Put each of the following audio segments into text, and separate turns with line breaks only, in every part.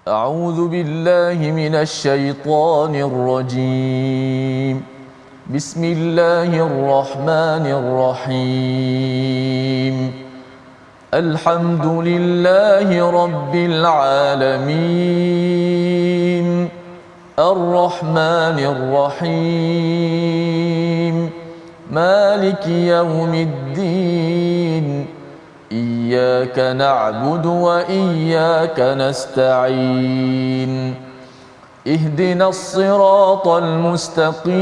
أعوذ بالله من الشيطان الرجيم. بسم الله الرحمن الرحيم. الحمد لله رب العالمين. الرحمن الرحيم. مالك يوم الدين. إياك نعبد وإياك نستعين. اهدنا الصراط المستقيم.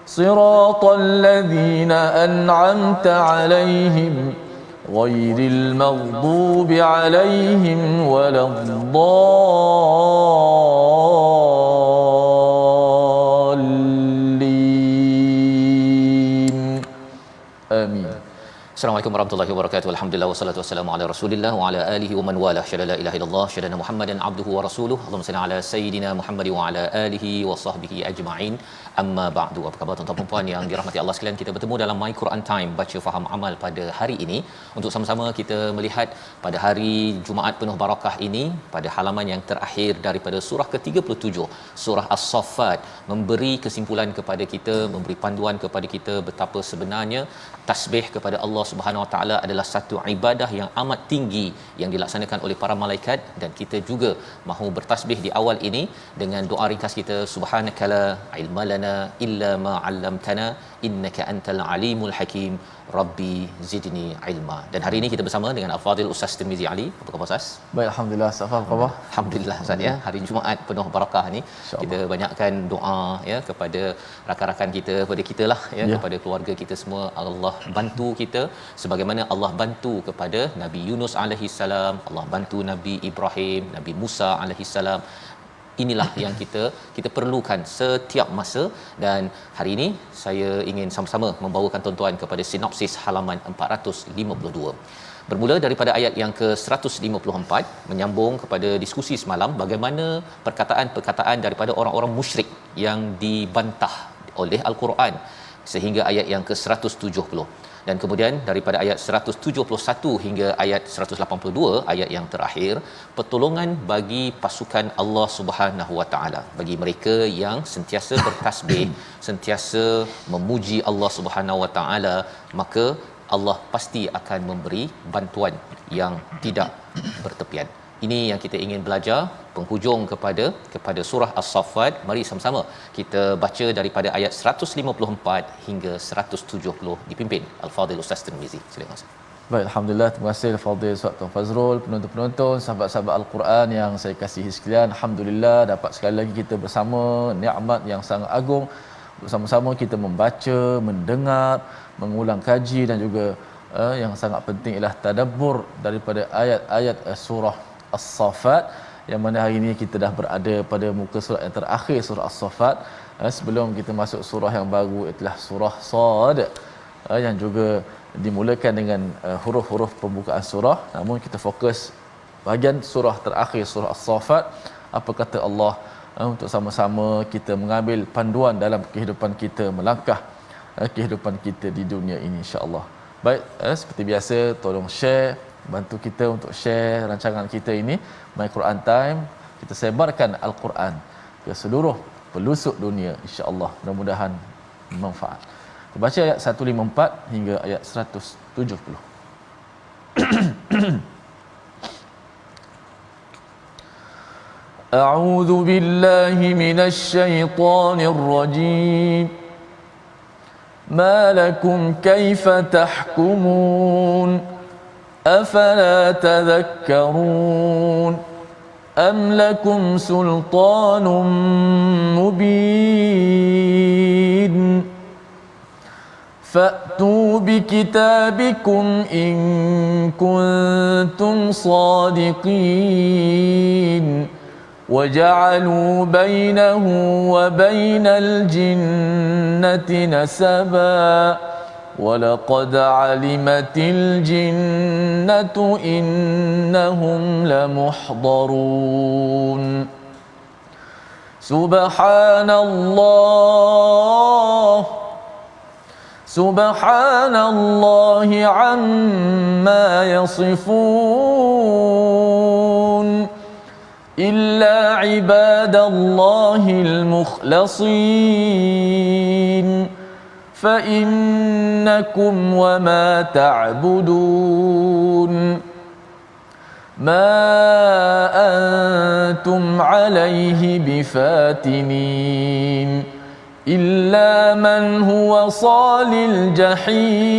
صراط الذين أنعمت عليهم غير المغضوب عليهم ولا الضالين. آمين.
Assalamualaikum warahmatullahi wabarakatuh. Alhamdulillah wassalatu wassalamu ala Rasulillah wa ala alihi wa man wala. Syada la ilaha illallah, syada Muhammadan abduhu wa rasuluhu. Allahumma salli ala sayidina Muhammad wa ala alihi wa sahbihi ajma'in. Amma ba'du. Apa khabar tuan-tuan dan puan yang dirahmati Allah sekalian? Kita bertemu dalam My Quran Time, baca faham amal pada hari ini untuk sama-sama kita melihat pada hari Jumaat penuh barakah ini pada halaman yang terakhir daripada surah ke-37, surah As-Saffat, memberi kesimpulan kepada kita, memberi panduan kepada kita betapa sebenarnya tasbih kepada Allah Subhanahu Wa Taala adalah satu ibadah yang amat tinggi yang dilaksanakan oleh para malaikat, dan kita juga mahu bertasbih di awal ini dengan doa ringkas kita, subhanakala ilma lana illa ma 'allamtana innaka antal alimul hakim rabbi zidni ilma. Dan hari ini kita bersama dengan Al-Fadhil Ustaz Tirmizi Ali. Apa khabar Ustaz?
Baik, alhamdulillah. Apa khabar?
Alhamdulillah Ustaz ya. Hari Jumaat penuh barakah ni kita banyakkan doa ya kepada rakan-rakan kita, kepada kitalah ya, kepada keluarga kita semua. Allah bantu kita sebagaimana Allah bantu kepada Nabi Yunus alaihi salam, Allah bantu Nabi Ibrahim, Nabi Musa alaihi salam. Inilah yang kita perlukan setiap masa. Dan hari ini saya ingin sama-sama membawakan tuan-tuan kepada sinopsis halaman 452. Bermula daripada ayat yang ke-154, menyambung kepada diskusi semalam bagaimana perkataan-perkataan daripada orang-orang musyrik yang dibantah oleh Al-Quran sehingga ayat yang ke-170. Dan kemudian daripada ayat 171 hingga ayat 182, ayat yang terakhir, pertolongan bagi pasukan Allah Subhanahu Wa Taala, bagi mereka yang sentiasa bertasbih, sentiasa memuji Allah Subhanahu Wa Taala, maka Allah pasti akan memberi bantuan yang tidak bertepian. Ini yang kita ingin belajar penghujung kepada surah As-Saffat. Mari sama-sama kita baca daripada ayat 154 hingga 170 dipimpin Al-Fadhil Ustaz Tirmizi. Silakan Ustaz.
Baik, alhamdulillah, terima kasih Al-Fadhil Ustaz Tuan Fazrul, penonton-penonton, sahabat-sahabat Al-Quran yang saya kasihi sekalian. Alhamdulillah dapat sekali lagi kita bersama, nikmat yang sangat agung. Bersama-sama kita membaca, mendengar, mengulang kaji, dan juga yang sangat penting ialah tadabbur daripada ayat-ayat surah As-Saffat, yang mana hari ini kita dah berada pada muka surah yang terakhir, surah As-Saffat. Sebelum kita masuk surah yang baru, itulah surah Sad, yang juga dimulakan dengan huruf-huruf pembukaan surah. Namun kita fokus bahagian surah terakhir, surah As-Saffat. Apa kata Allah, untuk sama-sama kita mengambil panduan dalam kehidupan kita, melangkah kehidupan kita di dunia ini, insya-Allah. Baik, seperti biasa, tolong share, bantu kita untuk share rancangan kita ini, My Quran Time. Kita sebarkan Al-Quran ke seluruh pelosok dunia, insya-Allah. Mudah-mudahan bermanfaat. Kita baca ayat 154 hingga ayat 170. A'udzu billahi minasy syaithanir rajim. Ma lakum kaifa tahkumun? أفلا تذكرون أم لكم سلطان مبين فأتوا بكتابكم إن كنتم صادقين وجعلوا بينه وبين الجنة نسبا وَلَقَدْ عَلِمَتِ الْجِنَّةُ إِنَّهُمْ لَمُحْضَرُونَ سُبْحَانَ اللَّهِ عَمَّا يَصِفُونَ إلا عباد الله المخلصين فإنكم وما تعبدون ما أنتم عليه بفاتنين إلا من هو صال الجحيم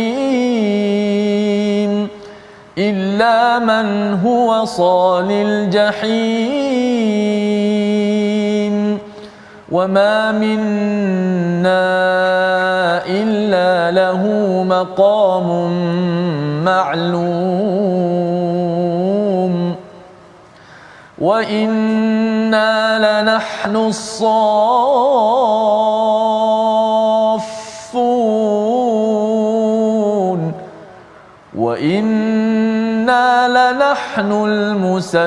إلا من هو صال الجحيم وما منا إلا له مقام معلوم وإنا لنحن الصافون وإنا لنحن المسبحون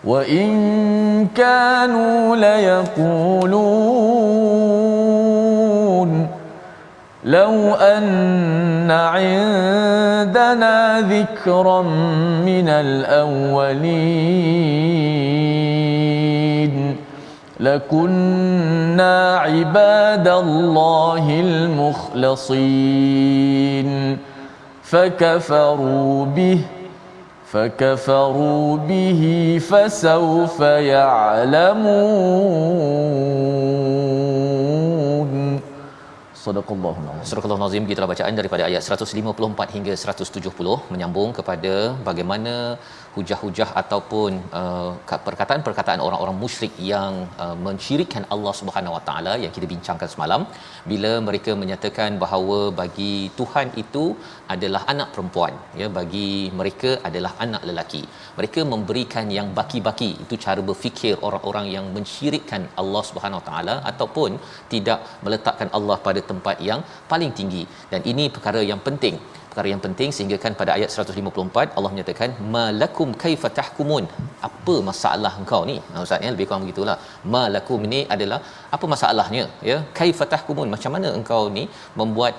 وإن كانوا ليقولون لو أن عندنا ذكرا من الأولين لكنا عباد الله المخلصين فكفروا به فسوف يعلمون. Sadaqallahul Azim.
Surah Al-Nazim kita bacaan daripada ayat 154 hingga 170 menyambung kepada bagaimana hujah-hujah ataupun perkataan-perkataan orang-orang musyrik yang mensyirikkan Allah Subhanahu Wa Taala yang kita bincangkan semalam, bila mereka menyatakan bahawa bagi Tuhan itu adalah anak perempuan, ya, bagi mereka adalah anak lelaki. Mereka memberikan yang baki-baki. Itu cara berfikir orang-orang yang mensyirikkan Allah Subhanahu Wa Taala ataupun tidak meletakkan Allah pada tempat yang paling tinggi. Dan ini perkara yang penting sehingga kan pada ayat 154 Allah menyatakan malakum kaifa tahkumun, apa masalah engkau ni. Ustaz ya, lebih kurang begitulah. Malakum ini adalah apa masalahnya, ya, kaifa tahkumun, macam mana engkau ni membuat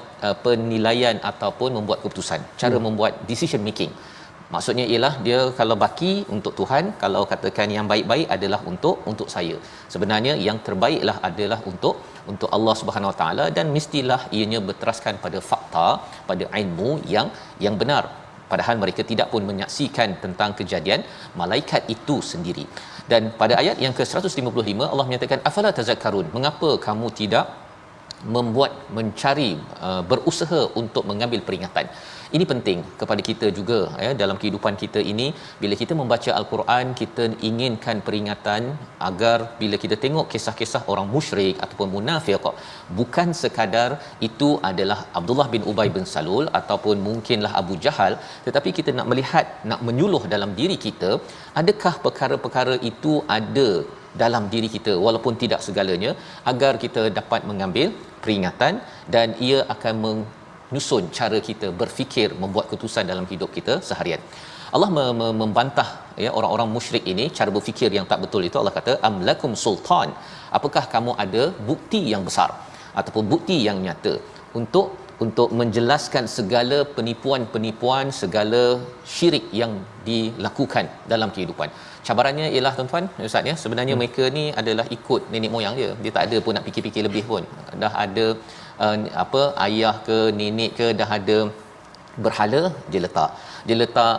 penilaian ataupun membuat keputusan, cara membuat decision making. Maksudnya ialah dia kalau baki untuk Tuhan, kalau katakan yang baik-baik adalah untuk saya. Sebenarnya yang terbaiklah adalah untuk Allah Subhanahu Wa Taala, dan mestilah ianya berteraskan pada fakta, pada ilmu yang benar. Padahal mereka tidak pun menyaksikan tentang kejadian malaikat itu sendiri. Dan pada ayat yang ke-155 Allah menyatakan afala tazakkarun, mengapa kamu tidak mencari berusaha untuk mengambil peringatan. Ini penting kepada kita juga, ya, dalam kehidupan kita ini. Bila kita membaca al-Quran, kita inginkan peringatan agar bila kita tengok kisah-kisah orang musyrik ataupun munafik, bukan sekadar itu adalah Abdullah bin Ubay bin Salul ataupun mungkinlah Abu Jahal, tetapi kita nak melihat, nak menyuluh dalam diri kita, adakah perkara-perkara itu ada dalam diri kita walaupun tidak segalanya, agar kita dapat mengambil peringatan dan ia akan menyusun cara kita berfikir, membuat keputusan dalam hidup kita seharian. Allah membantah, ya, orang-orang musyrik ini, cara berfikir yang tak betul itu. Allah kata amlakum sultan, apakah kamu ada bukti yang besar ataupun bukti yang nyata untuk menjelaskan segala penipuan-penipuan, segala syirik yang dilakukan dalam kehidupan. Cabarannya ialah tuan-tuan, Ustaz ya, sebenarnya mereka ni adalah ikut nenek moyang je. Dia tak ada pun nak fikir-fikir lebih pun. Dah ada ayah ke nenek ke dah ada berhala, dia letak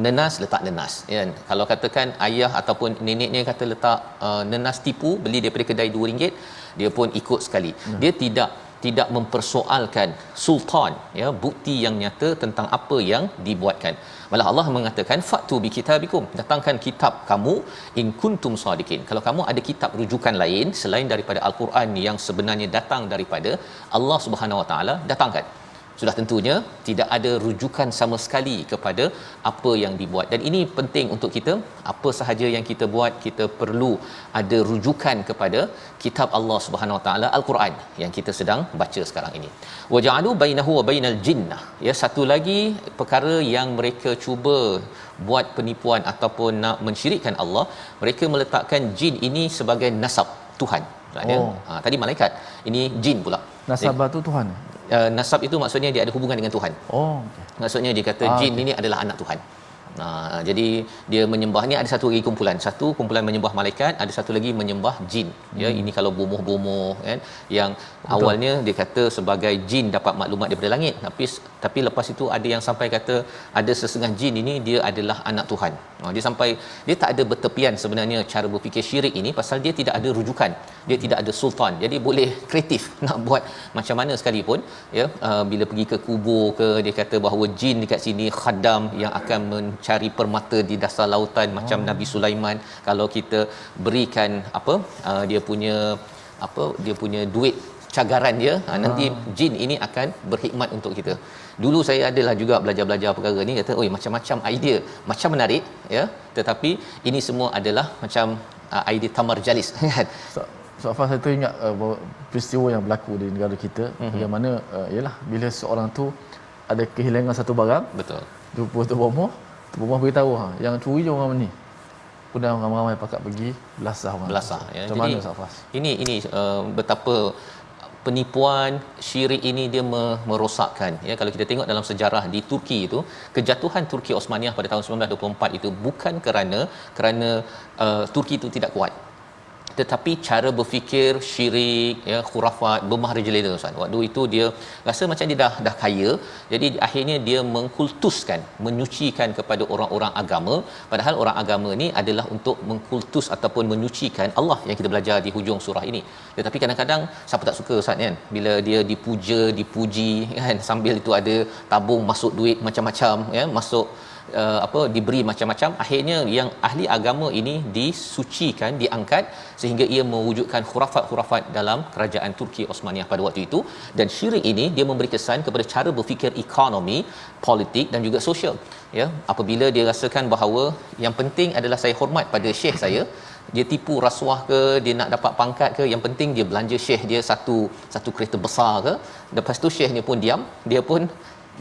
nenas, letak nenas, ya. Kalau katakan ayah ataupun neneknya kata letak nenas tipu, beli daripada kedai RM2, dia pun ikut sekali. Dia tidak mempersoalkan sultan, ya, bukti yang nyata tentang apa yang dibuatkan. Malah Allah mengatakan fatu bi kitabikum, datangkan kitab kamu in kuntum sadiqin. Kalau kamu ada kitab rujukan lain selain daripada al-Quran yang sebenarnya datang daripada Allah Subhanahu Wa Taala, datangkan. Sudah tentunya tidak ada rujukan sama sekali kepada apa yang dibuat. Dan ini penting untuk kita, apa sahaja yang kita buat, kita perlu ada rujukan kepada kitab Allah Subhanahu Wa Taala, Al-Quran yang kita sedang baca sekarang ini. Waja'alu bainahu wa bainal jinnah. Ya, satu lagi perkara yang mereka cuba buat penipuan ataupun nak mensyirikkan Allah, mereka meletakkan jin ini sebagai nasab Tuhan. Tadi malaikat, ini jin pula.
Nasabah tu Tuhan.
Nasab itu maksudnya dia ada hubungan dengan Tuhan.
Okay.
Maksudnya dia kata jin ini adalah anak Tuhan. Jadi dia menyembah ni ada satu lagi kumpulan. Satu kumpulan menyembah malaikat, ada satu lagi menyembah jin. Ya, ini kalau bomoh-bomoh kan, yang betul, awalnya dia kata sebagai jin dapat maklumat daripada langit, tapi lepas itu ada yang sampai kata ada sesetengah jin ini dia adalah anak Tuhan. Dia sampai dia tak ada bertepian sebenarnya cara berfikir syirik ini pasal dia tidak ada rujukan. Dia tidak ada sultan. Jadi boleh kreatif nak buat macam mana sekalipun, ya. Bila pergi ke kubur ke, dia kata bahawa jin dekat sini khaddam yang akan mencari permata di dasar lautan macam Nabi Sulaiman. Kalau kita berikan dia punya duit cagaran dia, nanti jin ini akan berkhidmat untuk kita. Dulu saya adalah juga belajar perkara ni, kata oi macam-macam idea, macam menarik, ya, tetapi ini semua adalah macam idea tamar jalis kan.
So Afan, saya teringat peristiwa yang berlaku di negara kita, bagaimana ialah bila seorang tu ada kehilangan satu barang,
betul,
jumpa tu bomoh beritahu yang curi je orang ni. Kemudian ramai-ramai pakat pergi belasah orang.
Ya.
Macam
jadi
mana Safas?
Ini betapa penipuan syirik ini dia merosakkan, ya. Kalau kita tengok dalam sejarah di Turki itu, kejatuhan Turki Osmaniyah pada tahun 1924 itu bukan kerana Turki itu tidak kuat, tetapi cara berfikir syirik, ya, khurafat, bermahrajalela Ustaz. Waktu itu dia rasa macam dia dah kaya, jadi akhirnya dia mengkultuskan, menyucikan kepada orang-orang agama, padahal orang agama ni adalah untuk mengkultus ataupun menyucikan Allah yang kita belajar di hujung surah ini. Tetapi kadang-kadang siapa tak suka Ustaz kan, bila dia dipuji kan, sambil itu ada tabung masuk duit macam-macam, ya, masuk diberi macam-macam, akhirnya yang ahli agama ini disucikan, diangkat sehingga ia mewujudkan khurafat-khurafat dalam kerajaan Turki Osmaniyah pada waktu itu. Dan syirik ini dia memberi kesan kepada cara berfikir ekonomi, politik dan juga sosial, ya. Apabila dia rasakan bahawa yang penting adalah saya hormat pada syekh saya, dia tipu rasuah ke, dia nak dapat pangkat ke, yang penting dia belanja syekh dia satu kereta besar ke, lepas tu syekhnya pun diam, dia pun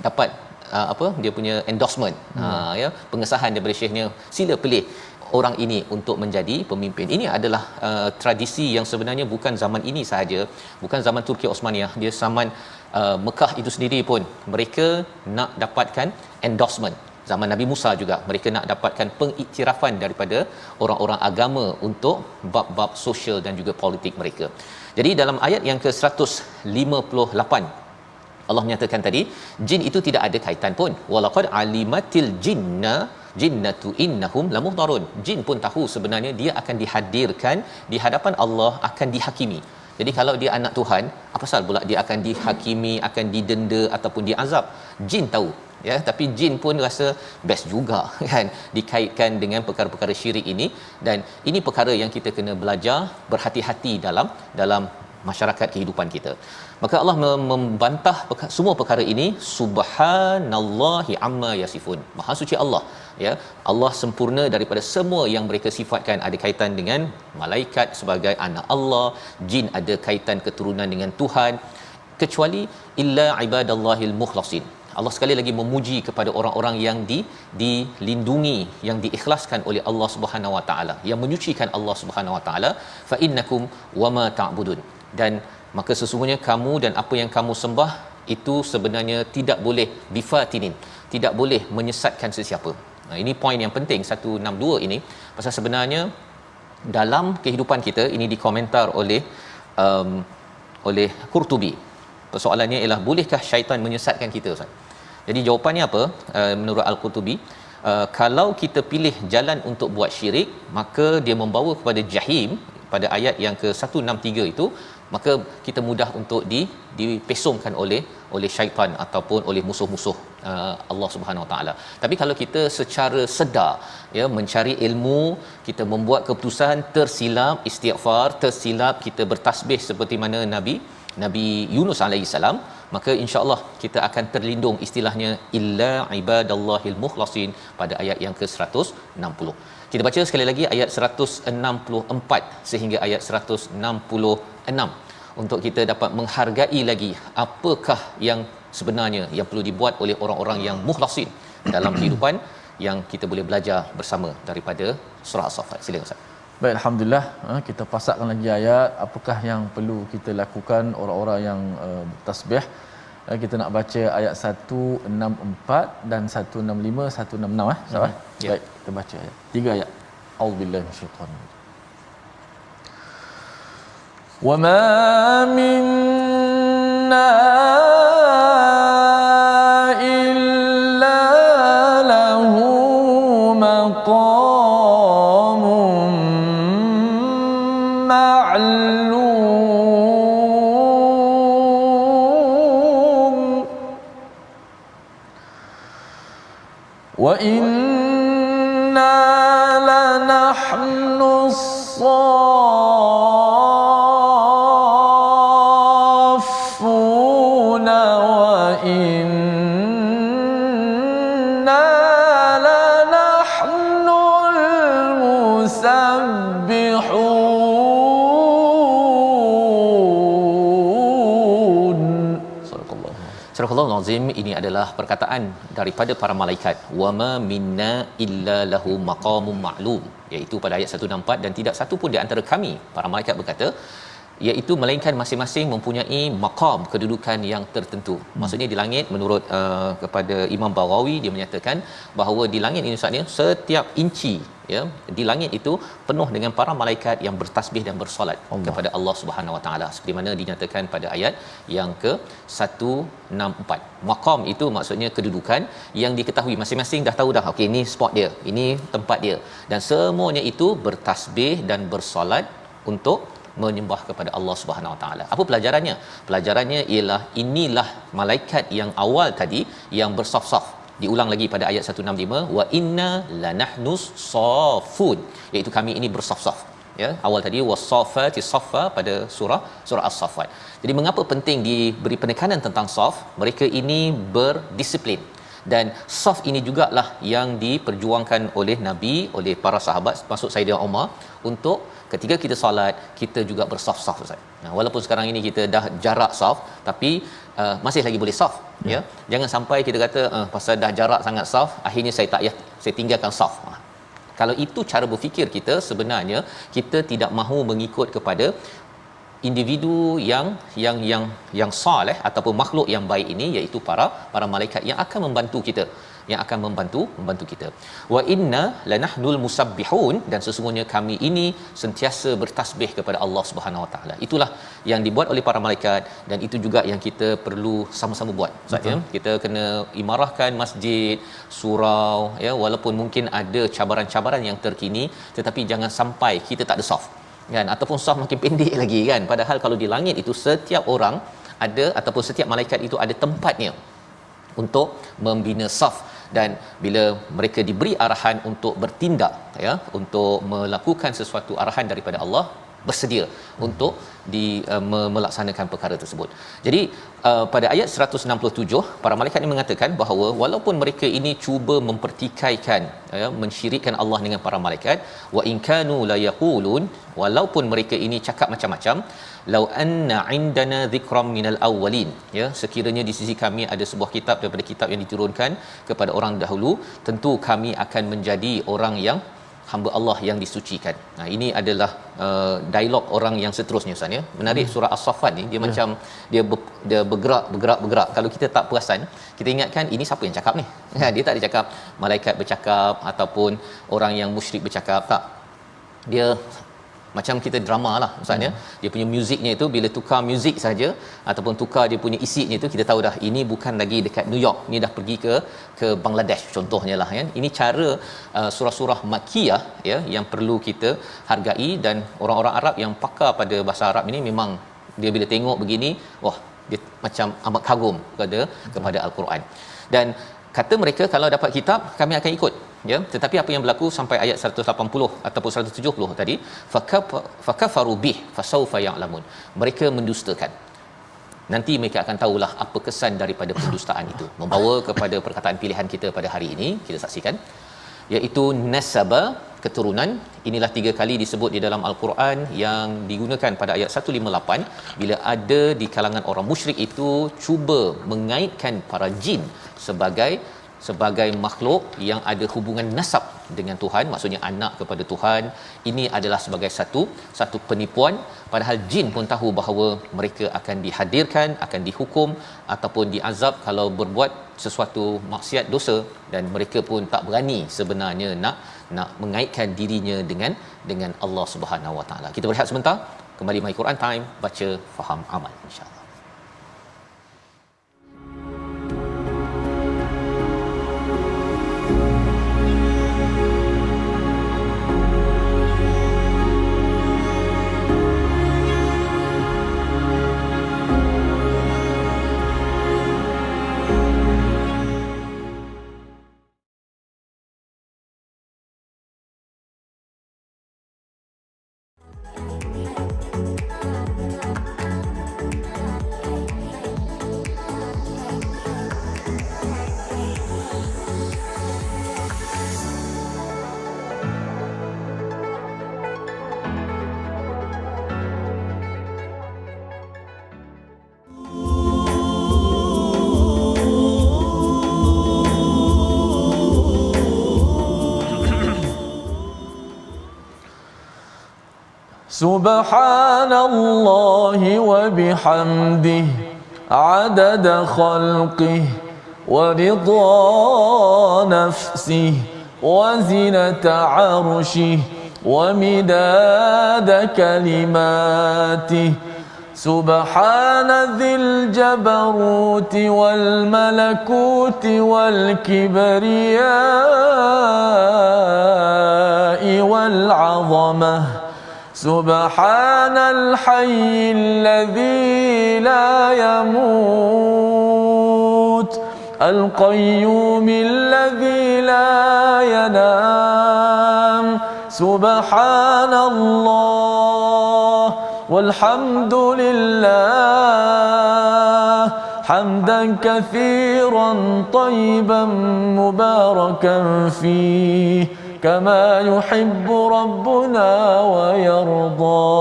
dapat dia punya endorsement, ya, pengesahan daripada syekhnya, sila pilih orang ini untuk menjadi pemimpin. Ini adalah tradisi yang sebenarnya bukan zaman ini sahaja, bukan zaman Turki Osmaniyah, dia zaman Mekah itu sendiri pun mereka nak dapatkan endorsement. Zaman Nabi Musa juga mereka nak dapatkan pengiktirafan daripada orang-orang agama untuk bab-bab sosial dan juga politik mereka. Jadi dalam ayat yang ke-158 Allah menyatakan tadi, jin itu tidak ada kaitan pun. Walaqad alimatil jinnatu innahum lamuhdarun. Jin pun tahu sebenarnya dia akan dihadirkan di hadapan Allah, akan dihakimi. Jadi kalau dia anak Tuhan, apa pasal pula dia akan dihakimi, akan didenda ataupun diazab? Jin tahu, ya, tapi jin pun rasa best juga kan dikaitkan dengan perkara-perkara syirik ini. Dan ini perkara yang kita kena belajar berhati-hati dalam masyarakat kehidupan kita. Maka Allah membantah semua perkara ini, subhanallahi amma yasifun. Maha suci Allah, ya. Allah sempurna daripada semua yang mereka sifatkan. Ada kaitan dengan malaikat sebagai anak Allah, jin ada kaitan keturunan dengan Tuhan, kecuali illa ibadallahil mukhlasin. Allah sekali lagi memuji kepada orang-orang yang dilindungi, yang diikhlaskan oleh Allah Subhanahu Wa Taala, yang menyucikan Allah Subhanahu Wa Taala. Fa innakum wama ta'budun. Dan maka sesungguhnya kamu dan apa yang kamu sembah itu sebenarnya tidak boleh bifatinin, tidak boleh menyesatkan sesiapa. Ini poin yang penting 162 ini, pasal sebenarnya dalam kehidupan kita ini dikomentar oleh Qurtubi. Persoalannya ialah bolehkah syaitan menyesatkan kita, Ustaz? Jadi jawapannya apa menurut Al-Qurtubi? Kalau kita pilih jalan untuk buat syirik, maka dia membawa kepada jahim pada ayat yang ke-163 itu, maka kita mudah untuk dipesongkan oleh syaitan ataupun oleh musuh-musuh Allah Subhanahu Wa Taala. Tapi kalau kita secara sedar, ya, mencari ilmu, kita membuat keputusan, tersilap istighfar, tersilap kita bertasbih seperti mana Nabi Yunus alaihissalam, maka insya-Allah kita akan terlindung, istilahnya illa ibadallahil mukhlasin pada ayat yang ke-160. Kita baca sekali lagi ayat 164 sehingga ayat 166 untuk kita dapat menghargai lagi apakah yang sebenarnya yang perlu dibuat oleh orang-orang yang mukhlasin dalam kehidupan yang kita boleh belajar bersama daripada surah As-Saffat. Silakan Ustaz.
Baik, alhamdulillah, kita pasakkan lagi ayat apakah yang perlu kita lakukan orang-orang yang bertasbih. Kita nak baca ayat 164 dan 165, 166 Ustaz.
Ya.
Baik, kita baca ayat. 3 ayat. Auzubillahi minasyaitanir rajim. Wa ma minna illa lahu maqamun ma'lum wa inna lanahnu as-saffuna wa inna lanahnu al-musabbihun. Sadaqallahu.
Surah Al-Azim, ini adalah perkataan daripada para malaikat. Wama minna illa lahu maqamun ma'lum, iaitu pada ayat 164, dan tidak satu pun di antara kami para malaikat berkata, iaitu melainkan masing-masing mempunyai maqam, kedudukan yang tertentu. Maksudnya di langit, menurut kepada Imam Baghawi, dia menyatakan bahawa di langit ini Ustaz, setiap inci ya di langit itu penuh dengan para malaikat yang bertasbih dan bersolat kepada Allah Subhanahu Wa Taala, seperti mana dinyatakan pada ayat yang ke-164. Maqam itu maksudnya kedudukan yang diketahui, masing-masing dah tahu dah, okey ini spot dia, ini tempat dia, dan semuanya itu bertasbih dan bersolat untuk menyembah kepada Allah Subhanahu Wa Taala. Apa pelajarannya? Pelajarannya ialah inilah malaikat yang awal tadi yang bersaf-saf. Diulang lagi pada ayat 165, wa inna lanahnus saffun, iaitu kami ini bersaf-saf. Ya, awal tadi was-saffati saffa pada surah As-Saffat. Jadi mengapa penting diberi penekanan tentang saf? Mereka ini berdisiplin. Dan saf ini jugalah yang diperjuangkan oleh Nabi, oleh para sahabat, termasuk Saidina Umar, untuk ketika kita solat, kita juga bersaf-saf Ustaz. Nah, walaupun sekarang ini kita dah jarak saf, tapi masih lagi boleh saf, ya. Jangan sampai kita kata pasal dah jarak sangat saf, akhirnya saya tak payah, saya tinggalkan saf. Kalau itu cara berfikir kita, sebenarnya kita tidak mahu mengikut kepada individu yang saleh ataupun makhluk yang baik ini, iaitu para malaikat yang akan membantu kita, yang akan membantu kita. Wa inna lanahnul musabbihun, dan sesungguhnya kami ini sentiasa bertasbih kepada Allah Subhanahu Wa Taala. Itulah yang dibuat oleh para malaikat, dan itu juga yang kita perlu sama-sama buat. Maksudnya kita kena imarahkan masjid, surau, ya, walaupun mungkin ada cabaran-cabaran yang terkini, tetapi jangan sampai kita tak ada saf, kan, ataupun saf makin pendek lagi, kan. Padahal kalau di langit itu setiap orang ada, ataupun setiap malaikat itu ada tempatnya untuk membina saf, dan bila mereka diberi arahan untuk bertindak, ya, untuk melakukan sesuatu arahan daripada Allah, bersedia untuk melaksanakan perkara tersebut. Jadi pada ayat 167, para malaikat ini mengatakan bahawa walaupun mereka ini cuba mempertikaikan, ya, mensyirikkan Allah dengan para malaikat, wa in kanu la yaqulun, walaupun mereka ini cakap macam-macam, lau anna indana dhikram minal awwalin, ya, sekiranya di sisi kami ada sebuah kitab daripada kitab yang diturunkan kepada orang dahulu, tentu kami akan menjadi orang yang hamba Allah yang disucikan. Nah, ini adalah dialog orang yang seterusnya Ustaz, ya. Menarik, surah As-Saffat ni dia macam dia bergerak. Kalau kita tak perasan, kita ingatkan ini siapa yang cakap ni? Dia tak ada cakap malaikat bercakap ataupun orang yang musyrik bercakap, tak. Dia macam kita drama lah Ustaz, ya. Dia punya muziknya itu, bila tukar muzik saja ataupun tukar dia punya isinya itu, kita tahu dah ini bukan lagi dekat New York, ni dah pergi ke Bangladesh contohnya lah, ya. Ini cara surah-surah Makkiyah, ya, yang perlu kita hargai, dan orang-orang Arab yang pakar pada bahasa Arab ini memang dia bila tengok begini, wah, dia macam amat kagum kepada Al-Quran. Dan kata mereka, kalau dapat kitab kami akan ikut, ya. Tetapi apa yang berlaku sampai ayat 180 ataupun 170 tadi, fakafaru bih fasaufa ya'lamun, mereka mendustakan. Nanti mereka akan tahulah apa kesan daripada pendustaan itu. Membawa kepada perkataan pilihan kita pada hari ini, kita saksikan, iaitu nasaba, keturunan. Inilah 3 kali disebut di dalam Al-Quran, yang digunakan pada ayat 158 bila ada di kalangan orang musyrik itu cuba mengaitkan para jin sebagai makhluk yang ada hubungan nasab dengan Tuhan, maksudnya anak kepada Tuhan. Ini adalah sebagai satu penipuan, padahal jin pun tahu bahawa mereka akan dihadirkan, akan dihukum ataupun diazab kalau berbuat sesuatu maksiat dosa, dan mereka pun tak berani sebenarnya nak mengaitkan dirinya dengan Allah Subhanahu Wa Taala. Kita berehat sebentar, kembali My Quran Time, baca faham amal insya-Allah.
سبحان الله وبحمده عدد خلقه ورضا نفسه وزنة عرشه ومداد كلماته سبحان ذي الجبروت والملكوت والكبرياء والعظمة سبحان الحي الذي لا يموت القيوم الذي لا ينام سبحان الله والحمد لله حمدا كثيرا طيبا مباركا فيه كما يحب ربنا ويرضى.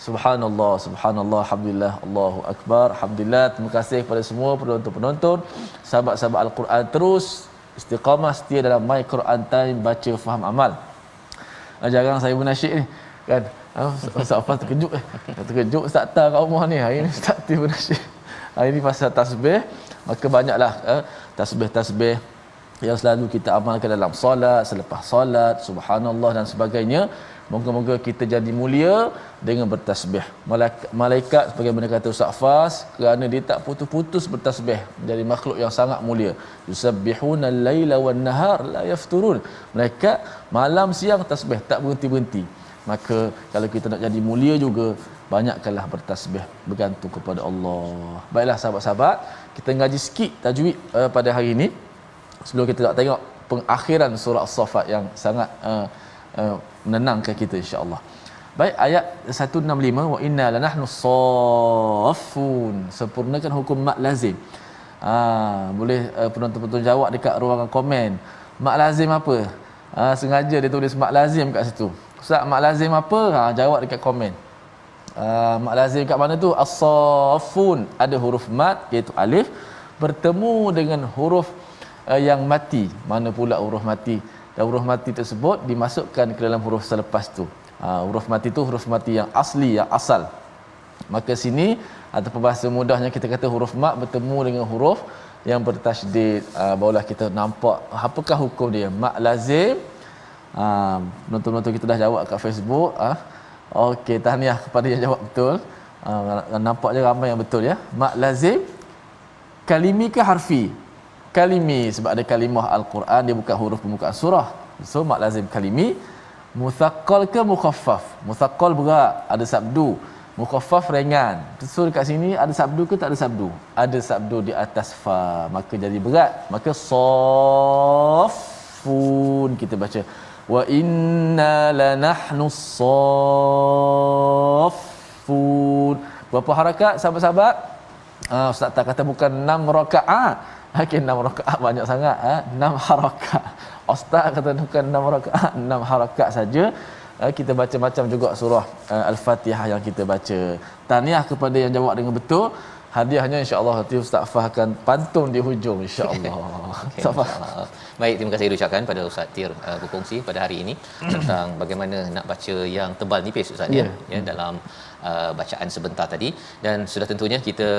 Subhanallah, subhanallah, alhamdulillah, Allahu akbar. Alhamdulillah, terima kasih kepada semua penonton-penonton, sahabat-sahabat Al-Quran, terus istiqamah setia dalam My Quran Time, baca faham amal. Jarang saya bernasyid ni kan. Ustaz Faz terkejut Ustaz tak kat rumah ni. Hari ni Ustaz tiba bernasyid. Hari ni pasal tasbih, maka banyaklah tasbih-tasbih yang selalu kita amalkan dalam solat, selepas solat, subhanallah dan sebagainya. Moga-moga kita jadi mulia dengan bertasbih. Malaikat sebagaimana kata Ustaz Faz, kerana dia tak putus-putus bertasbih, menjadi makhluk yang sangat mulia. Yusabbihuna al-laila wan-nahar la yafturun. Malaikat malam siang tasbih, tak berhenti-berhenti. Maka kalau kita nak jadi mulia juga, banyakkanlah bertasbih, bergantung kepada Allah. Baiklah sahabat-sahabat, kita ngaji sikit tajwid pada hari ini sebelum kita nak tengok pengakhiran surah As-Saffat yang sangat menenangkan kita insya-Allah. Baik, ayat 165, wa inna lanahnu saffun, sempurnakan hukum mak lazim. Boleh penonton-penonton jawab dekat ruangan komen. Mak lazim apa? Sengaja dia tulis mak lazim kat situ. Ustaz, mak lazim apa? Jawab dekat komen. Mak lazim kat mana tu? As-saffun, ada huruf mat iaitu alif bertemu dengan huruf yang mati. Mana pula huruf mati? Dan huruf mati tersebut dimasukkan ke dalam huruf selepas tu. Huruf mati tu huruf mati yang asli, yang asal. Maka sini ataupun bahasa mudahnya kita kata huruf mat bertemu dengan huruf yang bertasydid. Barulah kita nampak apakah hukum dia. Mat lazim. Penonton-penonton kita dah jawab kat Facebook. Okey, tahniah kepada yang jawab betul. Nampaknya ramai yang betul ya. Mat lazim kalimi ke harfi? Kalimi, sebab ada kalimah Al-Quran, dia bukan huruf pembukaan surah. So mak lazim kalimi. Muthaqqal ke mukhaffaf? Muthaqqal berat, ada sabdu. Mukhaffaf ringan. So dekat sini ada sabdu ke tak ada sabdu? Ada sabdu di atas fa, maka jadi berat. Maka saffun kita baca. Wa inna lanahnu saffun. Berapa harakat sahabat-sahabat? Ustaz tak kata bukan 6 rakaat. Okey, 6 rakaat banyak sangat. 6 harakat. Ustaz kata bukan 6 rakaat, 6 harakat saja. Kita baca macam juga surah Al-Fatihah yang kita baca. Tahniah kepada yang jawab dengan betul. hadiahnya insya-Allah nanti Ustaz Fah akan pantun di hujung insya-Allah.
Okay,
Ustaz Fah.
insya-Allah. Baik, terima kasih diucapkan pada Ustaz Tir berkongsi pada hari ini tentang bagaimana nak baca yang tebal nipis Ustaz ya dalam bacaan sebentar tadi, dan sudah tentunya kita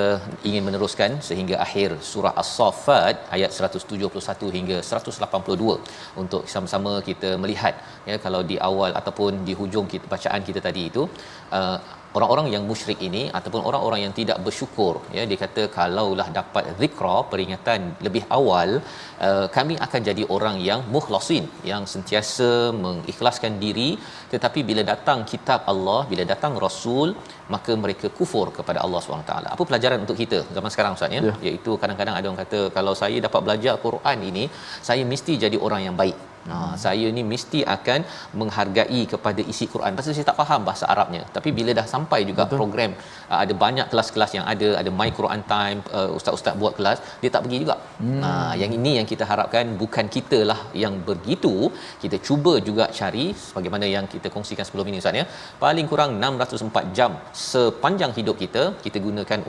ingin meneruskan sehingga akhir surah As-Saffat ayat 171 hingga 182 untuk sama-sama kita melihat ya, kalau di awal ataupun di hujung kita bacaan kita tadi itu orang-orang yang musyrik ini ataupun orang-orang yang tidak bersyukur ya, dia kata kalaulah dapat zikra, peringatan lebih awal, kami akan jadi orang yang mukhlasin, yang sentiasa mengikhlaskan diri, tetapi bila datang kitab Allah, bila datang rasul, maka mereka kufur kepada Allah SWT. Apa pelajaran untuk kita zaman sekarang Ustaz ya? Iaitu kadang-kadang ada orang kata kalau saya dapat belajar Quran ini, saya mesti jadi orang yang baik. Saya ni mesti akan menghargai kepada isi Quran. Pasal saya tak faham bahasa Arabnya. Tapi bila dah sampai juga program, ada banyak kelas-kelas yang ada My Quran Time, ustaz-ustaz buat kelas, dia tak pergi juga. Yang ini yang kita harapkan, bukan kita lah yang begitu. Kita cuba juga cari sebagaimana yang kita kongsikan sebelum ini Ustaz ya. Paling kurang 604 jam sepanjang hidup kita gunakan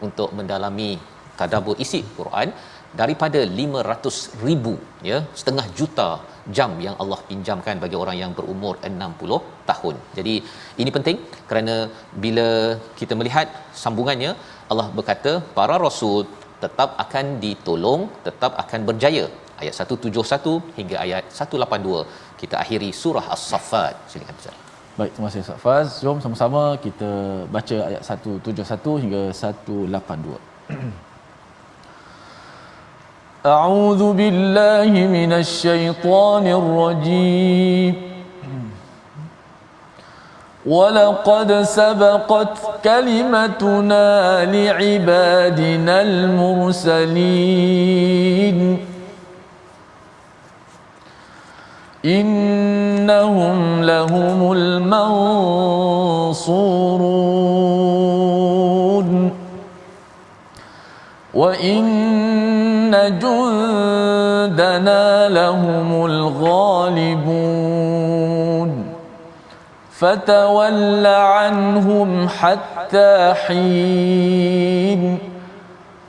untuk mendalami tadabbur isi Quran, daripada 500,000 ya, setengah juta jam yang Allah pinjamkan bagi orang yang berumur 60 tahun. Jadi ini penting kerana bila kita melihat sambungannya, Allah berkata para rasul tetap akan ditolong, tetap akan berjaya. Ayat 171 hingga ayat 182 kita akhiri surah As-Saffat. Silakan Ustaz.
Baik, terima kasih Ustaz Faz. Jom sama-sama kita baca ayat 171 hingga 182. أعوذ بالله من الشيطان الرجيم ولقد سبقت كلمتنا لعبادنا المرسلين إنهم لهم المنصورون وإن جندنا لهم الغالبون فتول عنهم حتى حين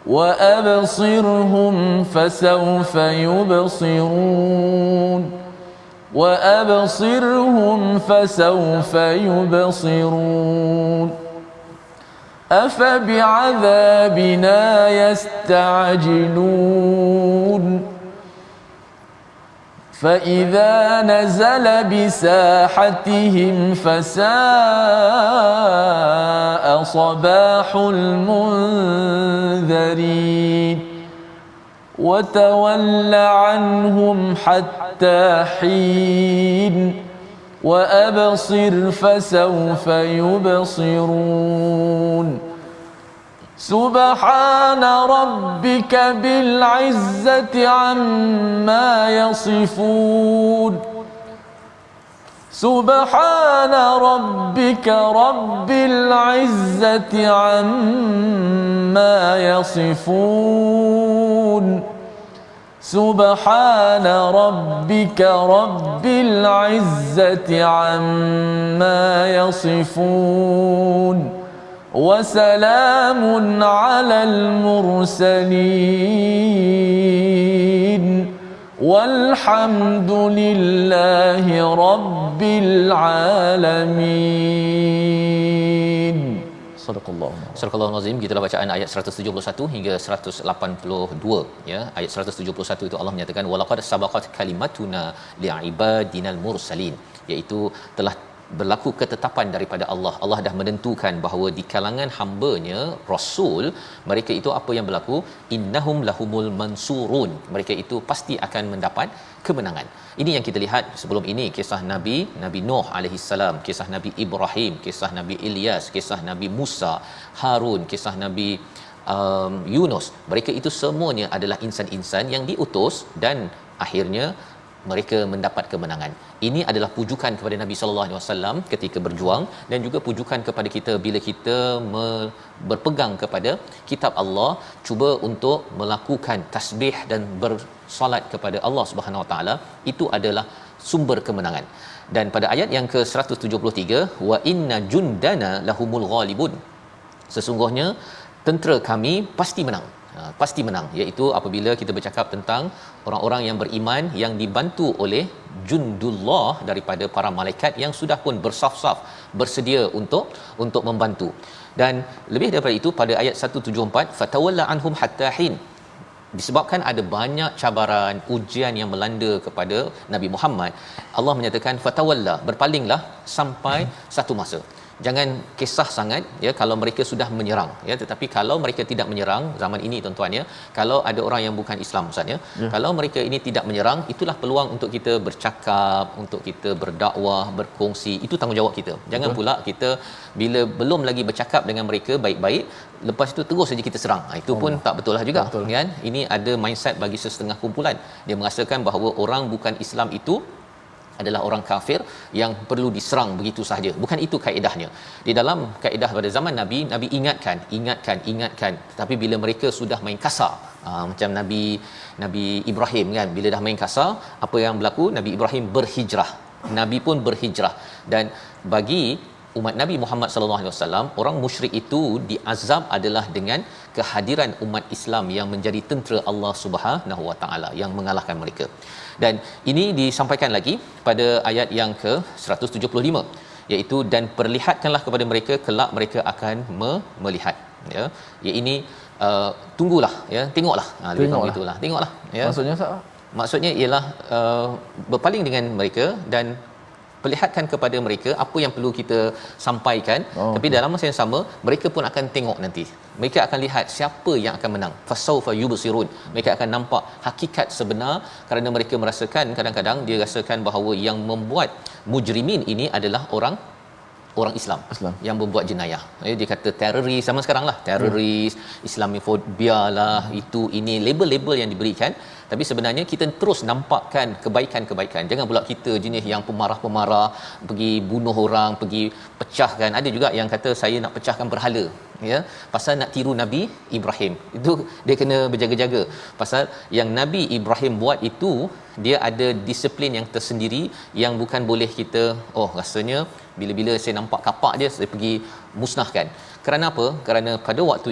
وأبصرهم فسوف يبصرون وأبصرهم فسوف يبصرون أفبعذابنا يستعجلون فإذا نزل بساحتهم فساء صباح المنذرين وتول عنهم حتى حين وأبصر فسوف يبصرون سبحان ربك بالعزة عما يصفون سبحان ربك رب العزة عما يصفون سبحان ربك رب العزة عما يصفون وسلام على المرسلين والحمد لله رب العالمين.
Sadaqallahul Azim. Gitulah bacaan ayat 171 hingga 182 ya. Ayat 171 itu Allah menyatakan walaqad sabaqat kalimatuna li'ibadinal mursalin, iaitu telah berlaku ketetapan daripada Allah. Allah dah menentukan bahawa di kalangan hamba-Nya rasul, mereka itu apa yang berlaku, innahum lahumul mansurun, mereka itu pasti akan mendapat kemenangan. Ini yang kita lihat sebelum ini, kisah Nabi Nuh alaihi salam, kisah Nabi Ibrahim, kisah Nabi Ilyas, kisah Nabi Musa, Harun, kisah Nabi Yunus. Mereka itu semuanya adalah insan-insan yang diutus dan akhirnya mereka mendapat kemenangan. Ini adalah pujukan kepada Nabi sallallahu alaihi wasallam ketika berjuang, dan juga pujukan kepada kita bila kita berpegang kepada kitab Allah, cuba untuk melakukan tasbih dan bersolat kepada Allah Subhanahu Wa Taala, itu adalah sumber kemenangan. Dan pada ayat yang ke-173, wa inna jundana lahumul ghalibun, sesungguhnya tentera kami pasti menang. Pasti menang, iaitu apabila kita bercakap tentang orang-orang yang beriman yang dibantu oleh jundullah daripada para malaikat yang sudah pun bersaf-saf bersedia untuk membantu. Dan lebih daripada itu, pada ayat 174, fatawalla anhum hatta hin, disebabkan ada banyak cabaran, ujian yang melanda kepada Nabi Muhammad, Allah menyatakan fatawalla, berpalinglah sampai satu masa. Jangan kisah sangat ya kalau mereka sudah menyerang ya, tetapi kalau mereka tidak menyerang zaman ini tuan-tuan ya, kalau ada orang yang bukan Islam Ustaz ya, kalau mereka ini tidak menyerang, itulah peluang untuk kita bercakap, untuk kita berdakwah, berkongsi, itu tanggungjawab kita. Jangan pula kita bila belum lagi bercakap dengan mereka baik-baik, lepas itu terus saja kita serang. Itu pun tak betul lah juga kan. Ini ada mindset bagi setengah kumpulan, dia merasakan bahawa orang bukan Islam itu adalah orang kafir yang perlu diserang begitu sahaja. Bukan itu kaedahnya. Di dalam kaedah pada zaman Nabi, Nabi ingatkan, tetapi bila mereka sudah main kasar, macam Nabi Ibrahim kan, bila dah main kasar, apa yang berlaku? Nabi Ibrahim berhijrah. Nabi pun berhijrah, dan bagi umat Nabi Muhammad sallallahu alaihi wasallam, orang musyrik itu diazab adalah dengan kehadiran umat Islam yang menjadi tentera Allah Subhanahu wa taala yang mengalahkan mereka. Dan ini disampaikan lagi pada ayat yang ke-175, iaitu dan perlihatkanlah kepada mereka kelak mereka akan melihat ya. Ya ini tunggulah ya, tengoklah. Lebih kurang begitulah. Tengoklah ya. Maksudnya ialah berpaling dengan mereka dan perlihatkan kepada mereka apa yang perlu kita sampaikan. Tapi dalam masa yang sama, mereka pun akan tengok nanti. Mereka akan lihat siapa yang akan menang. Fasawfa yubsirun. Mereka akan nampak hakikat sebenar, kerana mereka merasakan, kadang-kadang dia rasakan bahawa yang membuat mujrimin ini adalah orang Islam yang membuat jenayah. Dia kata teroris sama sekarang lah, teroris, Islamofobia lah, itu ini label-label yang diberikan. Tapi sebenarnya kita terus nampakkan kebaikan-kebaikan. Jangan pula kita jenis yang pemarah-pemarah, pergi bunuh orang, pergi pecahkan. Ada juga yang kata saya nak pecahkan berhala ya, pasal nak tiru Nabi Ibrahim. Itu dia kena berjaga-jaga. Pasal yang Nabi Ibrahim buat itu, dia ada disiplin yang tersendiri yang bukan boleh kita rasanya bila-bila saya nampak kapak dia saya pergi musnahkan. Kerana apa? Kerana pada waktu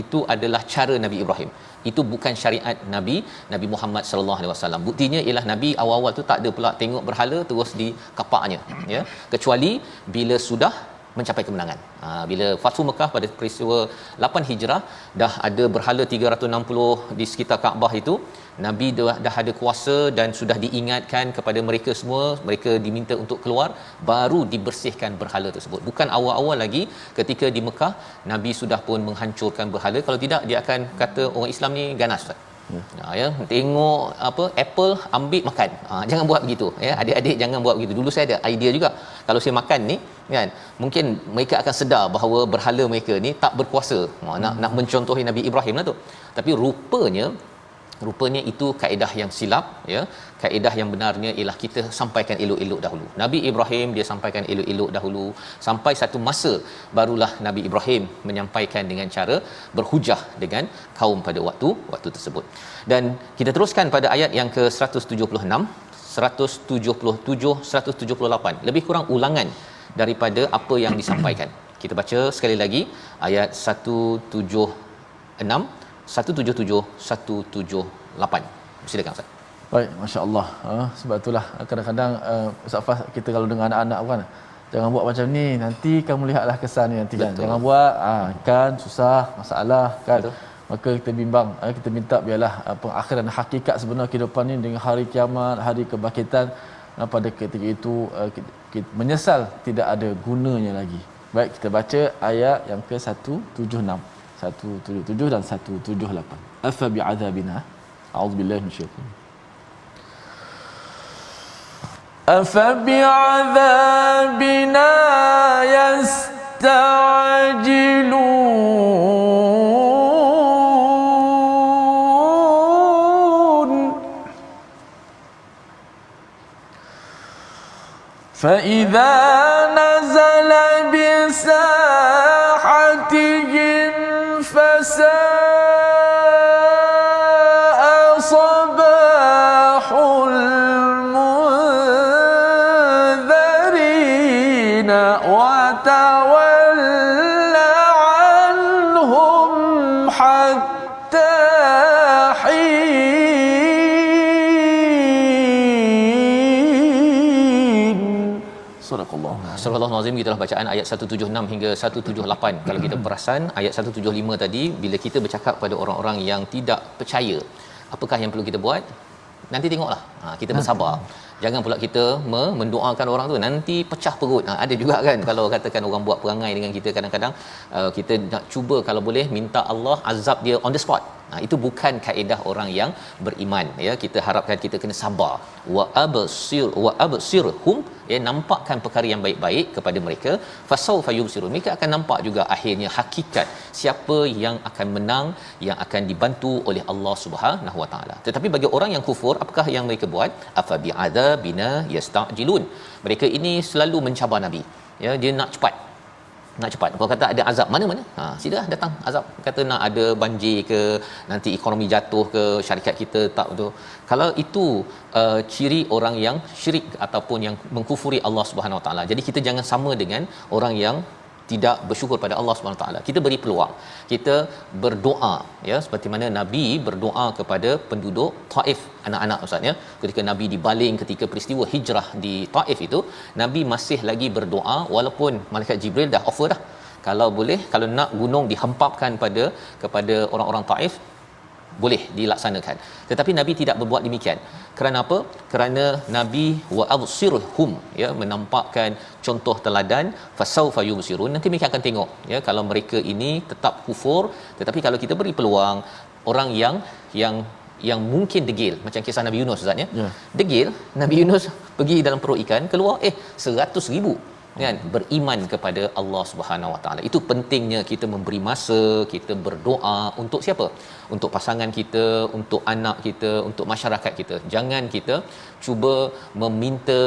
itu adalah cara Nabi Ibrahim. Itu bukan syariat Nabi Muhammad sallallahu alaihi wasallam. Buktinya ialah Nabi awal-awal tu tak ada pula tengok berhala terus di kapaknya ya, kecuali bila sudah mencapai kemenangan. Bila Fathu Mekah pada peristiwa 8 Hijrah, dah ada berhala 360 di sekitar Kaabah itu, Nabi dah ada kuasa dan sudah diingatkan kepada mereka semua, mereka diminta untuk keluar, baru dibersihkan berhala tersebut. Bukan awal-awal lagi ketika di Mekah Nabi sudah pun menghancurkan berhala. Kalau tidak, dia akan kata orang Islam ni ganas Ustaz. Ya, tengok apa apple ambil makan. Jangan buat begitu ya, adik-adik jangan buat begitu. Dulu saya ada idea juga, kalau saya makan ni kan, mungkin mereka akan sedar bahawa berhala mereka ni tak berkuasa. Nak mencontohi Nabi Ibrahim lah tu. Tapi rupanya itu kaedah yang silap ya. Kaedah yang benarnya ialah kita sampaikan elok-elok dahulu. Nabi Ibrahim dia sampaikan elok-elok dahulu, sampai satu masa barulah Nabi Ibrahim menyampaikan dengan cara berhujah dengan kaum pada waktu tersebut. Dan kita teruskan pada ayat yang ke-176, 177, 178. Lebih kurang ulangan daripada apa yang disampaikan. Kita baca sekali lagi ayat 176, 177, 178. Silakan Ustaz.
Baik, masya-Allah. Sebab itulah kadang-kadang Ustaz Fas, kita kalau dengan anak-anak kan, jangan buat macam ni, nanti kamu lihatlah kesan ni nanti kan. Jangan buat kan susah, masalah kan. Betul. Maka kita bimbang, kita minta biarlah pengakhiran hakikat sebenar kehidupan ni dengan hari kiamat, hari kebangkitan, pada ketika itu kita menyesal tidak ada gunanya lagi. Baik, kita baca ayat yang ke-176, 177 dan 178. Afa bi'adzabina a'udzubillahi minasyaitanir أفبعذابنا يستعجلون فإذا نزل بساحتهم فساء صباح المنذرين وتول عنهم
Astagfirullahalazim, gitulah bacaan ayat 176 hingga 178. Kalau kita perasan ayat 175 tadi, bila kita bercakap pada orang-orang yang tidak percaya, apakah yang perlu kita buat? Nanti tengoklah. Kita bersabar. Jangan pula kita mendoakan orang tu nanti pecah perut. Ada juga kan, kalau katakan orang buat perangai dengan kita, kadang-kadang kita nak cuba kalau boleh minta Allah azab dia on the spot. Itu bukan kaedah orang yang beriman, ya. Kita harapkan kita kena sabar. Wa absirhum, ya, nampakkan perkara yang baik-baik kepada mereka. Fasawfa yubsirun, mereka akan nampak juga akhirnya hakikat siapa yang akan menang, yang akan dibantu oleh Allah Subhanahu Wa Taala. Tetapi bagi orang yang kufur, apakah yang mereka buat? Afa bi'adzabina yasta'jilun. Mereka ini selalu mencabar Nabi, ya, dia nak cepat. Kalau kata ada azab, mana-mana, silalah datang azab. Kata nak ada banjir ke, nanti ekonomi jatuh ke, syarikat kita tak betul. Kalau itu ciri orang yang syirik ataupun yang mengkufuri Allah Subhanahu Wa Taala. Jadi kita jangan sama dengan orang yang tidak bersyukur pada Allah Subhanahu Wa Taala. Kita beri peluang, kita berdoa, ya, seperti mana Nabi berdoa kepada penduduk Taif, anak-anak, ustaz, ya. Ketika Nabi dibaling ketika peristiwa hijrah di Taif itu, Nabi masih lagi berdoa walaupun malaikat Jibril dah offer dah, kalau boleh, kalau nak gunung dihempapkan kepada orang-orang Taif, boleh dilaksanakan. Tetapi Nabi tidak berbuat demikian. Kerana apa? Kerana Nabi wa absirhum, ya, menampakkan contoh teladan. Fasawfa yubsirun, nanti mereka akan tengok, ya, kalau mereka ini tetap kufur. Tetapi kalau kita beri peluang, orang yang mungkin degil, macam kisah Nabi Yunus, ustaz, ya. Degil, Nabi Yunus pergi dalam perut ikan, keluar 100,000 kan beriman kepada Allah Subhanahu Wa Taala. Itu pentingnya kita memberi masa, kita berdoa untuk siapa? Untuk pasangan kita, untuk anak kita, untuk masyarakat kita. Jangan kita cuba meminta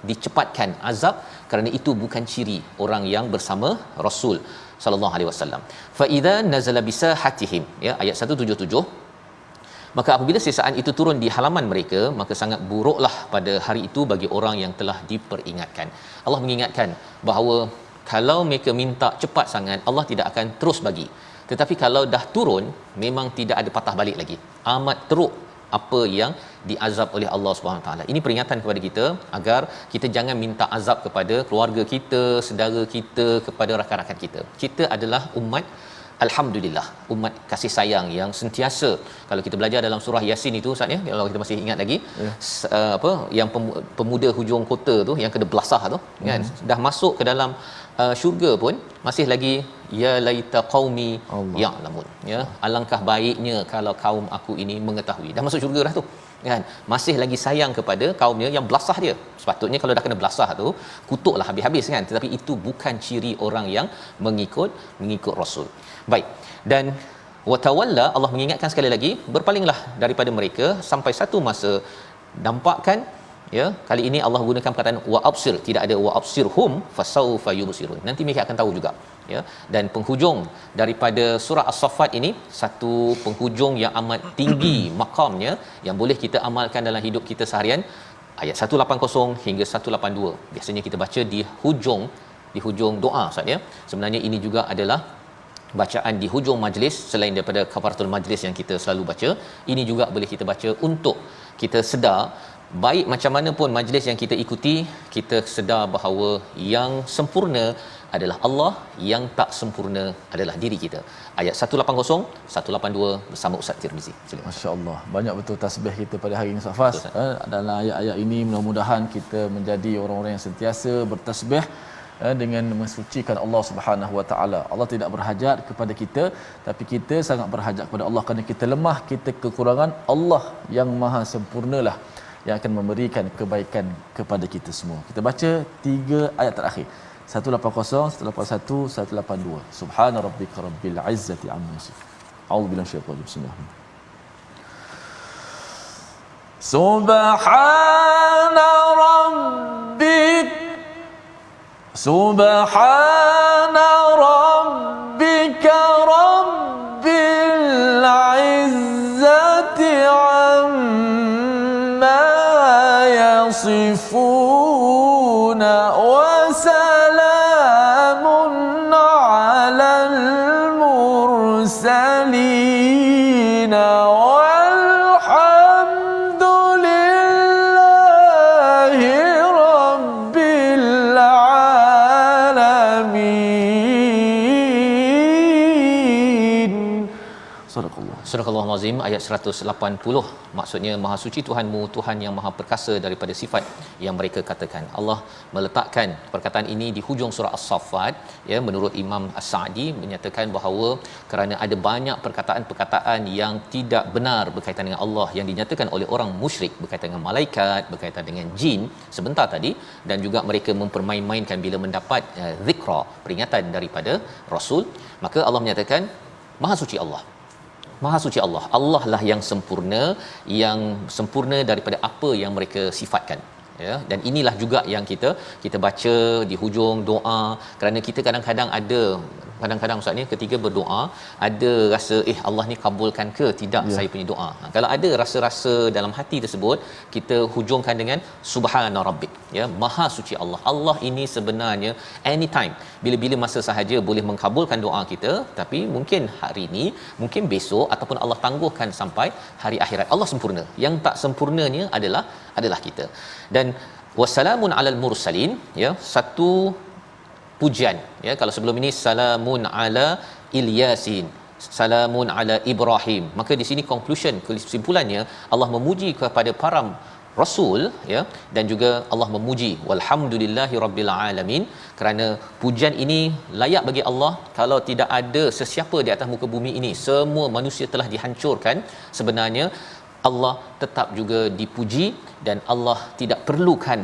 dicepatkan azab, kerana itu bukan ciri orang yang bersama Rasul sallallahu alaihi wasallam. Fa idza nazala bisahatihim, ya, ayat 177. Maka apabila sesaan itu turun di halaman mereka, maka sangat buruklah pada hari itu bagi orang yang telah diperingatkan. Allah mengingatkan bahawa kalau mereka minta cepat sangat, Allah tidak akan terus bagi. Tetapi kalau dah turun, memang tidak ada patah balik lagi. Amat teruk apa yang diazab oleh Allah Subhanahu Taala. Ini peringatan kepada kita agar kita jangan minta azab kepada keluarga kita, saudara kita, kepada rakan-rakan kita. Kita adalah umat, alhamdulillah, umat kasih sayang yang sentiasa. Kalau kita belajar dalam surah Yasin itu, ustaz, ya, kalau kita masih ingat lagi, yang pemuda hujung kota tu, yang kena belasah tu, kan, dah masuk ke dalam syurga pun masih lagi ya laita qaumi ya'lamun, ya, alangkah baiknya kalau kaum aku ini mengetahui. Dah masuk syurga dah tu, kan, masih lagi sayang kepada kaumnya yang belasah dia. Sepatutnya kalau dah kena belasah tu, kutuklah habis-habis, kan. Tetapi itu bukan ciri orang yang mengikut Rasul. Baik, dan watawalla, Allah mengingatkan sekali lagi, berpalinglah daripada mereka sampai satu masa dampakkan, ya. Kali ini Allah gunakan perkataan wa absir, tidak ada wa absirhum fasawfa yubsirun. Nanti mereka akan tahu juga, ya. Dan penghujung daripada surah As-Saffat ini satu penghujung yang amat tinggi makamnya, yang boleh kita amalkan dalam hidup kita seharian. Ayat 180 hingga 182 biasanya kita baca di hujung doa, ustaz, ya. Sebenarnya ini juga adalah bacaan di hujung majlis, selain daripada kafaratul majlis yang kita selalu baca. Ini juga boleh kita baca untuk kita sedar, baik macam mana pun majlis yang kita ikuti, kita sedar bahawa yang sempurna adalah Allah, yang tak sempurna adalah diri kita. Ayat 180 182 bersama Ustaz Tirmizi. Silakan.
Masya-Allah, banyak betul tasbih kita pada hari ini, Ustaz Fas. Dalam ayat-ayat ini mudah-mudahan kita menjadi orang-orang yang sentiasa bertasbih dengan mensucikan Allah Subhanahu Wa Taala. Allah tidak berhajat kepada kita, tapi kita sangat berhajat kepada Allah kerana kita lemah, kita kekurangan. Allah yang Maha Sempurnalah yang akan memberikan kebaikan kepada kita semua. Kita baca 3 ayat terakhir. 180, 181, 182. Subhana rabbika rabbil izzati amma yasifun. A'udzubillahi minasyaitanir rajim. Bismillahirrahmanirrahim. Subhana rabbika rabbil izzati amma yasifun wa salamun alal mursalin walhamdulillahi rabbil alamin.
Surah Al-Azim ayat 180, maksudnya Maha Suci Tuhanmu, Tuhan yang Maha Perkasa daripada sifat yang mereka katakan. Allah meletakkan perkataan ini di hujung surah As-Saffat, ya, menurut Imam As-Sa'di menyatakan bahawa kerana ada banyak perkataan-perkataan yang tidak benar berkaitan dengan Allah yang dinyatakan oleh orang musyrik berkaitan dengan malaikat, berkaitan dengan jin sebentar tadi, dan juga mereka mempermain-mainkan bila mendapat zikra, peringatan daripada Rasul, maka Allah menyatakan Maha Suci Allah. Maha Suci Allah. Allah lah yang sempurna daripada apa yang mereka sifatkan. Ya, dan inilah juga yang kita baca di hujung doa, kerana kita kadang-kadang ustaz ni ketika berdoa ada rasa Allah ni kabulkan ke tidak saya punya doa. Kalau ada rasa-rasa dalam hati tersebut, kita hujungkan dengan subhana rabbik, ya, Maha Suci Allah. Allah ini sebenarnya anytime, bila-bila masa sahaja boleh mengkabulkan doa kita, tapi mungkin hari ini, mungkin besok, ataupun Allah tangguhkan sampai hari akhirat. Allah sempurna. Yang tak sempurnanya adalah kita. Dan wassalamun alal mursalin, ya, satu pujian, ya. Kalau sebelum ini salamun ala Ilyasin, salamun ala Ibrahim, maka di sini conclusion, kesimpulannya Allah memuji kepada para rasul, ya, dan juga Allah memuji walhamdulillahi rabbil alamin, kerana pujian ini layak bagi Allah. Kalau tidak ada sesiapa di atas muka bumi ini, semua manusia telah dihancurkan, sebenarnya Allah tetap juga dipuji, dan Allah tidak perlukan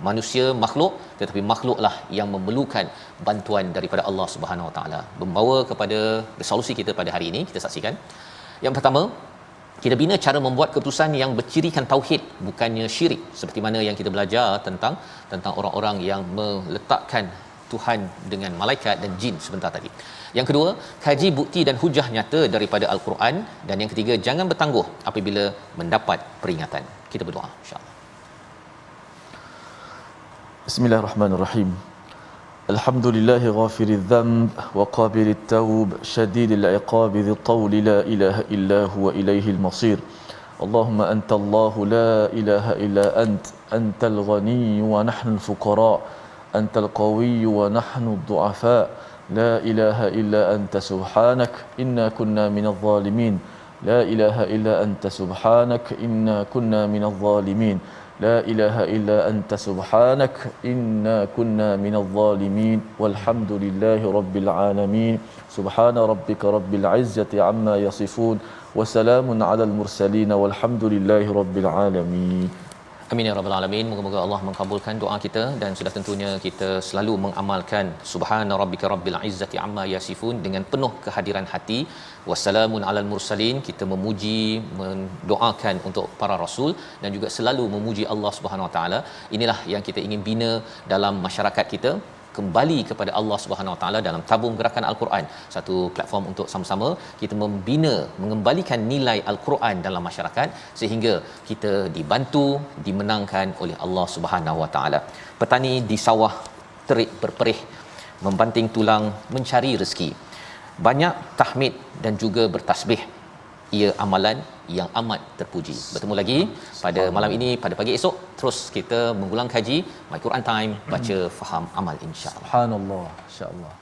manusia, makhluk, tetapi makhluklah yang memerlukan bantuan daripada Allah Subhanahu Wa Taala. Membawa kepada resolusi kita pada hari ini, kita saksikan. Yang pertama, kita bina cara membuat keputusan yang bercirikan tauhid, bukannya syirik, seperti mana yang kita belajar tentang orang-orang yang meletakkan Tuhan dengan malaikat dan jin sebentar tadi. Yang kedua, kaji bukti dan hujah nyata daripada Al-Quran, dan yang ketiga, jangan bertangguh apabila mendapat peringatan. Kita berdoa insya-Allah.
Bismillahirrahmanirrahim. Alhamdulillahi ghafiriz dzamb wa qabilit tawb shadidil iqab dzil tawl la ilaha illa huwa ilaihil masir. Allahumma anta Allahu la ilaha illa antal ghani wa nahnu al-fuqara, antal qawi wa nahnu ad-du'afa. La ilaha illa anta subhanak inna kunna minadh dhalimin. La ilaha illa anta subhanak inna kunna minadh dhalimin. La ilaha illa anta subhanak inna kunna minadh dhalimin. Walhamdulillahi rabbil alamin. Subhana rabbika rabbil izzati amma yasifun wa salamun alal mursalin walhamdulillahi rabbil alamin.
Amin ya rabbal alamin. Moga-moga Allah mengabulkan doa kita, dan sudah tentunya kita selalu mengamalkan subhana rabbika rabbil izzati amma yasifun dengan penuh kehadiran hati. Wassalamun alal mursalin, kita memuji, mendoakan untuk para rasul, dan juga selalu memuji Allah Subhanahu Wa Taala. Inilah yang kita ingin bina dalam masyarakat kita, kembali kepada Allah Subhanahu Wa Taala dalam tabung gerakan Al-Quran, satu platform untuk sama-sama kita membina, mengembalikan nilai Al-Quran dalam masyarakat, sehingga kita dibantu, dimenangkan oleh Allah Subhanahu Wa Taala. Petani di sawah terik berperih, membanting tulang mencari rezeki. Banyak tahmid dan juga bertasbih, ia amalan yang amat terpuji. Bertemu lagi pada malam ini, pada pagi esok, terus kita mengulang kaji My Quran Time, baca, faham, amal, insya-Allah.
Subhanallah, insya-Allah.